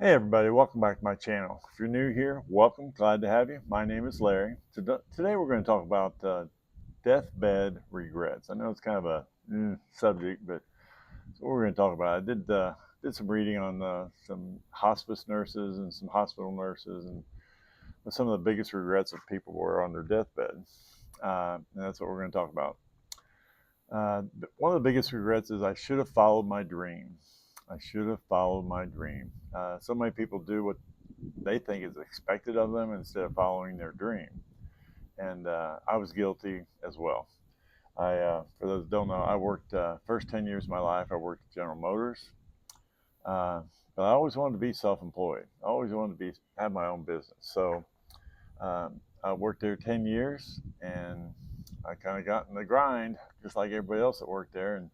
Hey everybody, welcome back to my channel. If you're new here, welcome, glad to have you. My name is Larry. Today we're going to talk about deathbed regrets. I know it's kind of a subject, but it's what we're going to talk about. I did some reading on some hospice nurses and some hospital nurses and what some of the biggest regrets of people were on their deathbed. And that's what we're going to talk about. One of the biggest regrets is I should have followed my dream. I should have followed my dream. So many people do what they think is expected of them instead of following their dream. And I was guilty as well. For those who don't know, I worked first 10 years of my life. I worked at General Motors, uh, but I always wanted to be self-employed. I always wanted to have my own business. So I worked there 10 years, and I kind of got in the grind, just like everybody else that worked there.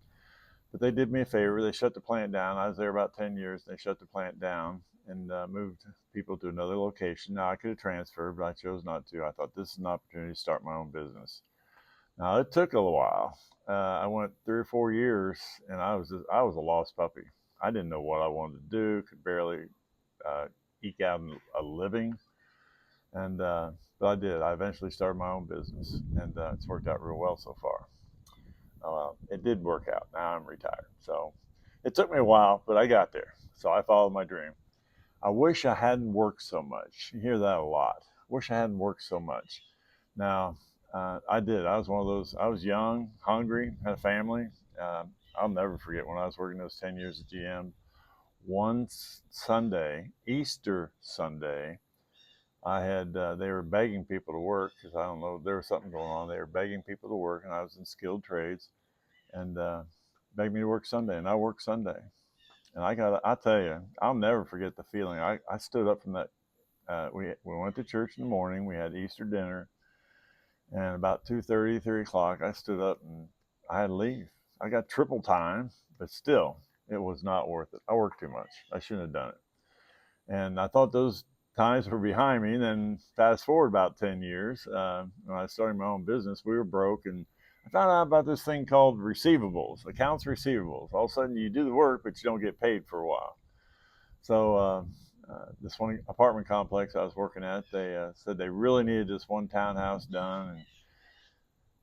But they did me a favor. They shut the plant down. I was there about 10 years. They shut the plant down and moved people to another location. Now, I could have transferred, but I chose not to. I thought this is an opportunity to start my own business. Now, it took a little while. I went 3 or 4 years, and I was a lost puppy. I didn't know what I wanted to do. Could barely uh, eke out a living, and but I did. I eventually started my own business, and it's worked out real well so far. It did work out. Now I'm retired. So it took me a while, but I got there. So I followed my dream. I wish I hadn't worked so much. You hear that a lot. Wish I hadn't worked so much. Now, I did. I was one of those. I was young, hungry, had a family. I'll never forget when I was working those 10 years at GM. One Sunday, Easter Sunday, they were begging people to work because I don't know, there was something going on. They were begging people to work, and I was in skilled trades and begged me to work Sunday, and I worked Sunday. And I tell you, I'll never forget the feeling. I stood up from that. We went to church in the morning. We had Easter dinner, and about 2:30, 3 o'clock, I stood up and I had to leave. I got triple time, but still, it was not worth it. I worked too much. I shouldn't have done it. And I thought those times were behind me. And then fast forward about 10 years, when I started my own business, we were broke, and I found out about this thing called receivables, accounts receivables. All of a sudden, you do the work, but you don't get paid for a while. So this one apartment complex I was working at, they said they really needed this one townhouse done. And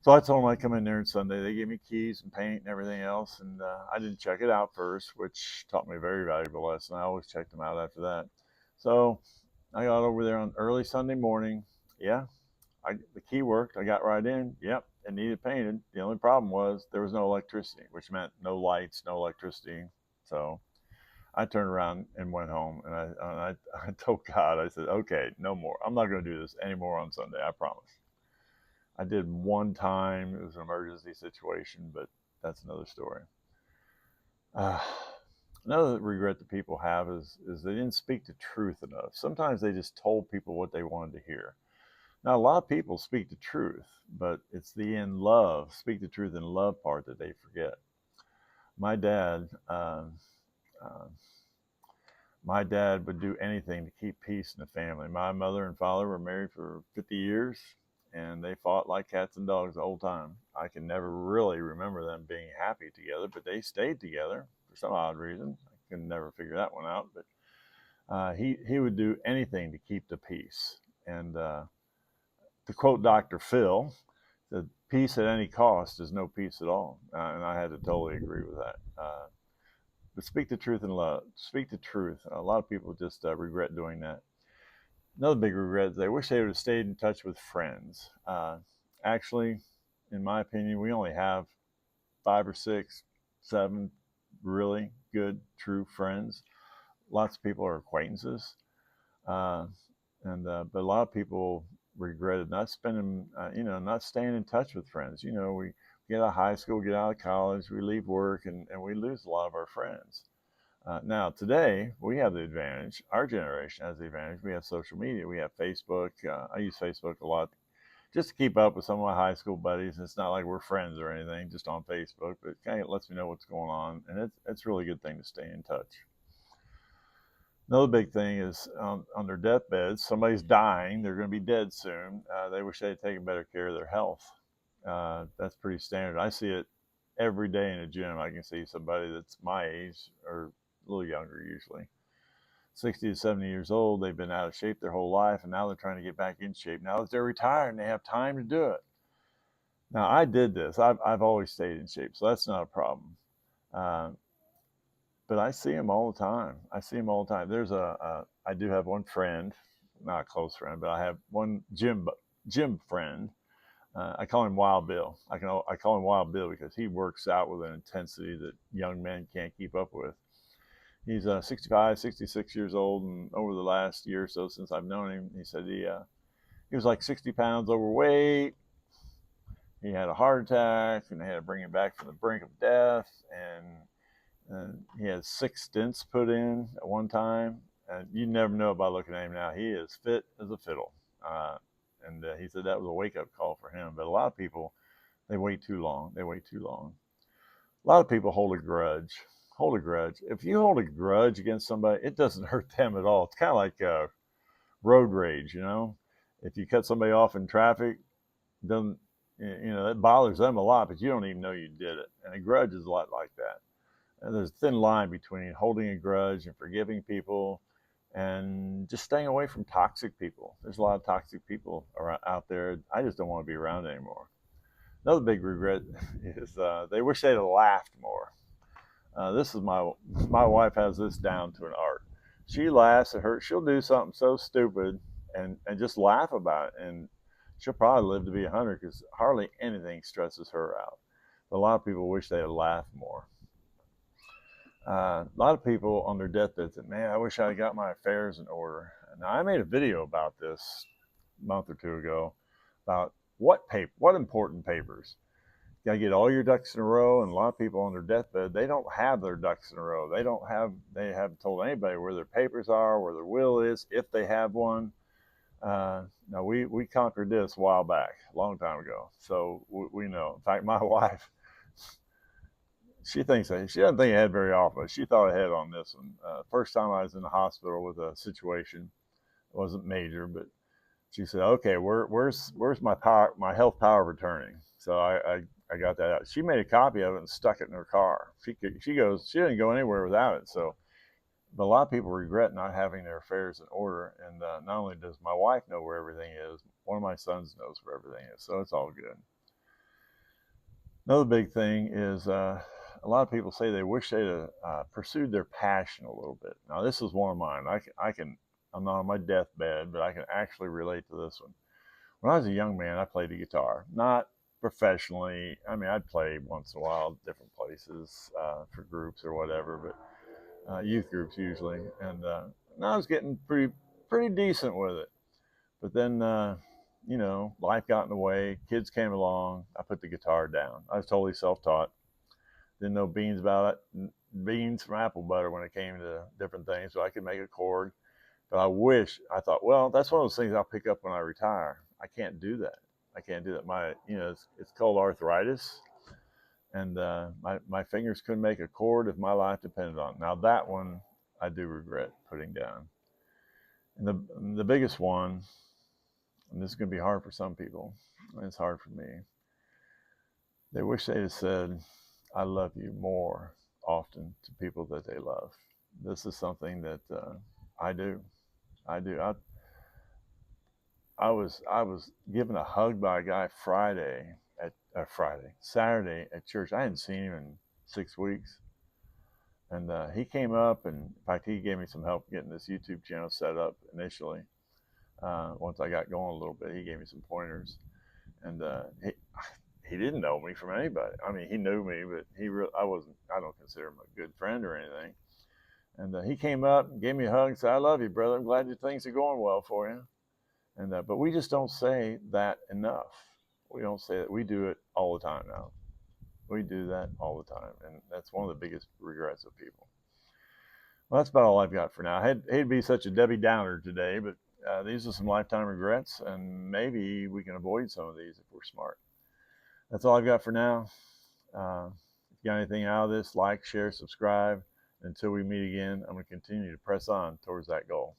so I told them I'd come in there on Sunday. They gave me keys and paint and everything else, and I didn't check it out first, which taught me a very valuable lesson. I always checked them out after that. So I got over there on early Sunday morning. Yeah, the key worked. I got right in. Yep, it needed painted. The only problem was there was no electricity, which meant no lights, no electricity. So I turned around and went home, and I told God, I said, okay, no more. I'm not going to do this anymore on Sunday. I promise. I did one time. It was an emergency situation, but that's another story. Uh, Another regret that people have is they didn't speak the truth enough. Sometimes they just told people what they wanted to hear. Now, a lot of people speak the truth, but it's the in love, speak the truth in love part that they forget. My dad, uh, my dad would do anything to keep peace in the family. My mother and father were married for 50 years, and they fought like cats and dogs the whole time. I can never really remember them being happy together, but they stayed together for some odd reason. I can never figure that one out. But he would do anything to keep the peace. And to quote Dr. Phil, the peace at any cost is no peace at all. And I had to totally agree with that. But speak the truth in love. Speak the truth. A lot of people just regret doing that. Another big regret is they wish they would have stayed in touch with friends. Actually, in my opinion, we only have 5 or 6, 7 really good, true friends. Lots of people are acquaintances. Uh, and But a lot of people regretted not spending, not staying in touch with friends. We get out of high school, get out of college, we leave work, and we lose a lot of our friends. Now, today, we have the advantage, our generation has the advantage. We have social media, we have Facebook. I use Facebook a lot just to keep up with some of my high school buddies. It's not like we're friends or anything, just on Facebook, but it kind of lets me know what's going on. And it's really a good thing to stay in touch. Another big thing is on their deathbeds, somebody's dying, they're going to be dead soon. They wish they had taken better care of their health. That's pretty standard. I see it every day in a gym. I can see somebody that's my age or a little younger usually. 60 to 70 years old. They've been out of shape their whole life, and now they're trying to get back in shape. Now that they're retired and they have time to do it. Now, I did this. I've always stayed in shape, so that's not a problem. Uh, but I see them all the time. I see them all the time. I do have one friend, not a close friend, but I have one gym friend. I call him Wild Bill. I call him Wild Bill because he works out with an intensity that young men can't keep up with. He's 65, 66 years old, and over the last year or so since I've known him, he said he was like 60 pounds overweight. He had a heart attack, and they had to bring him back from the brink of death, and he had 6 stents put in at one time. And you never know by looking at him now. He is fit as a fiddle. And he said that was a wake-up call for him. But a lot of people, they wait too long. They wait too long. A lot of people hold a grudge. Hold a grudge. If you hold a grudge against somebody, it doesn't hurt them at all. It's kind of like road rage, you know. If you cut somebody off in traffic, doesn't that bothers them a lot, but you don't even know you did it. And a grudge is a lot like that. And there's a thin line between holding a grudge and forgiving people, and just staying away from toxic people. There's a lot of toxic people out there. I just don't want to be around anymore. Another big regret is they wish they'd have laughed more. This is my wife has this down to an art. She laughs at her. She'll do something so stupid and just laugh about it, and she'll probably live to be 100 because hardly anything stresses her out. But a lot of people wish they had laughed more. A lot of people on their deathbed said, "Man, I wish I got my affairs in order." Now, I made a video about this a month or two ago about what important papers. You got to get all your ducks in a row. And a lot of people on their deathbed, they don't have their ducks in a row. They haven't told anybody where their papers are, where their will is, if they have one. Now we conquered this a while back, a long time ago. So we know. In fact, my wife, she doesn't think ahead very often, but she thought ahead on this one. First time I was in the hospital with a situation, it wasn't major, but she said, "Okay, where's my health power of attorney?" So I got that out. She made a copy of it and stuck it in her car. She didn't go anywhere without it. So, but a lot of people regret not having their affairs in order. And not only does my wife know where everything is, one of my sons knows where everything is. So it's all good. Another big thing is a lot of people say they wish they'd pursued their passion a little bit. Now, this is one of mine. I'm not on my deathbed, but I can actually relate to this one. When I was a young man, I played the guitar, not professionally. I mean, I'd play once in a while, different places for groups or whatever, but youth groups usually. And I was getting pretty decent with it. But then, life got in the way. Kids came along. I put the guitar down. I was totally self-taught. Didn't know beans about it, beans from apple butter when it came to different things. So I could make a chord. But I thought, well, that's one of those things I'll pick up when I retire. I can't do that. I can't do that. It's called arthritis, and my fingers couldn't make a chord if my life depended on it. Now that one I do regret putting down. And the biggest one, and this is going to be hard for some people, and it's hard for me. They wish they'd have said, "I love you" more often to people that they love. This is something that I do. I do. I was given a hug by a guy Saturday at church. I hadn't seen him in 6 weeks, and he came up, and in fact, he gave me some help getting this YouTube channel set up initially. Once I got going a little bit, he gave me some pointers, and he didn't know me from anybody. I mean, he knew me, but I don't consider him a good friend or anything. And he came up and gave me a hug and said, "I love you, brother. I'm glad your things are going well for you." And but we just don't say that enough. We don't say that. We do it all the time now. We do that all the time, and that's one of the biggest regrets of people. Well, that's about all I've got for now. I hate to be such a Debbie Downer today, but these are some lifetime regrets, and maybe we can avoid some of these if we're smart. That's all I've got for now. If you got anything out of this, like, share, subscribe. Until we meet again, I'm going to continue to press on towards that goal.